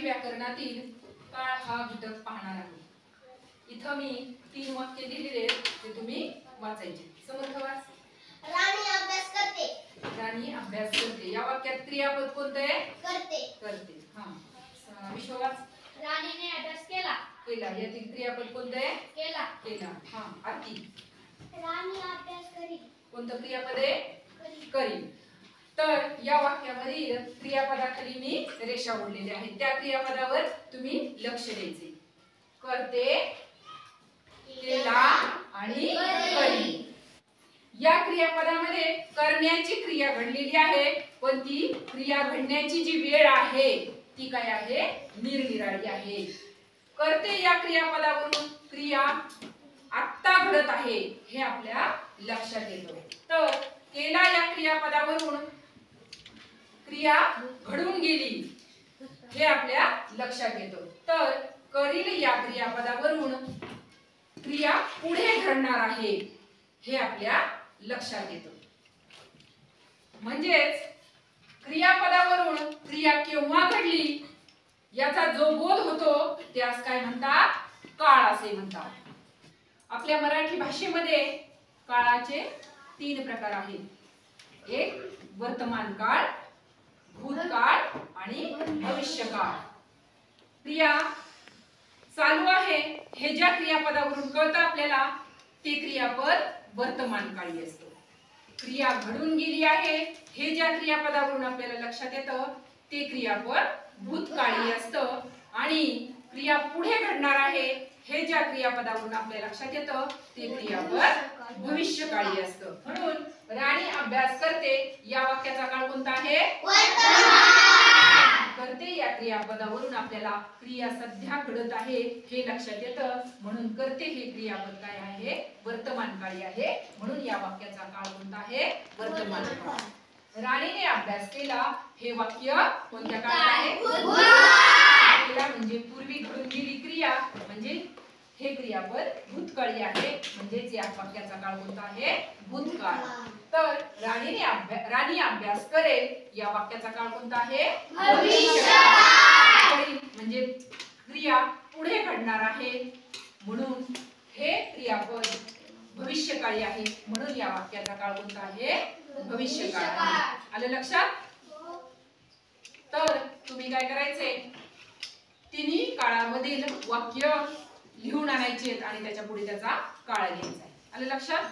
व्याकरणातील काळ हा घटक पाहणार आहोत। इथं मी 3 वाक्य दिलेले आहेत, ते तुम्ही वाचायचे। समर्थ वाच। राणी अभ्यास करते। राणी अभ्यास करते। या वाक्यात क्रियापद कोणतं आहे? करते। करते। हां, विश्व वाच। राणीने अभ्यास केला। केला। यातील क्रियापद कोणतं आहे? केला। केला। हां, आरती। राणी अभ्यास करी। कोणतं क्रियापद आहे? करी। तर या वाक्यामधील क्रियापदाखाली मी रेषा ओढलेल्या आहेत, त्या क्रियापदावर तुम्ही लक्ष द्यायचे। करते, केला आणि करी। या क्रियापदामध्ये करण्याची क्रिया घडलेली आहे, पण ती क्रिया घडण्याची जी वेळ आहे ती काय आहे? निरनिराळी आहे। करते या क्रियापदावरून क्रिया आत्ता घडत आहे हे आपल्या लक्षात येतं। तर केला या क्रियापदावरून क्रिया घडून गेली हे आपल्या लक्षात येतं। तर करील या क्रियापदावरून क्रिया पुढे घडणार आहे हे आपल्या लक्षात येतं। म्हणजेच क्रियापदावरून क्रिया केव्हा घडली याचा जो बोध होतो त्यास काय म्हणतात? काळ असे म्हणतात। आपल्या मराठी भाषेमध्ये काळाचे 3 प्रकार आहेत। एक वर्तमान काळ, भूतकाळ आणि भविष्यकाळ। क्रिया चालू आहे हे ज्या क्रियापदावरून कळतं आपल्याला ते क्रियापद वर्तमान काळी असतं। क्रिया घडून गेली आहे हे ज्या क्रियापदावरून आपल्याला लक्षात येतं ते क्रियापद भूतकाळी असतं, आणि क्रिया पुढे घडणार आहे हे ज्या क्रियापदावरून आपल्या लक्षात येतं ते क्रियापद भविष्यकाळी असतं। म्हणून राणी अभ्यास करते या वाक्याचा काळ कोणता आहे? करते या क्रियापदावरून आपल्याला क्रिया सध्या घडत आहे हे लक्षात येतं, म्हणून करते हे क्रियापद काय आहे? वर्तमान काळी आहे। म्हणून या वाक्याचा काळ कोणता आहे? वर्तमान काळ। राणीने अभ्यास केला हे वाक्य कोणत्या काळात आहे? केला म्हणजे पूर्वी घडून गेली क्रिया, म्हणजे हे क्रियापद भूतकाळी आहे, म्हणजे या वाक्याचा काळ कोणता आहे? भूतकाळ। तर राणी अभ्यास करेल या वाक्याचा काळ कोणता आहे? भविष्यकाळ। म्हणजे क्रिया पुढे घडणार आहे, म्हणून हे क्रियापद भविष्यकाळी आहे, म्हणून या वाक्याचा काळ कोणता आहे? भविष्यकाळ आहे। आलं लक्षात? तर तुम्ही काय करायचे? तिन्ही काळामधील वाक्य लिहून आणायचे आणि त्याच्या पुढे त्याचा काळ लिहायचा। आलं लक्षात?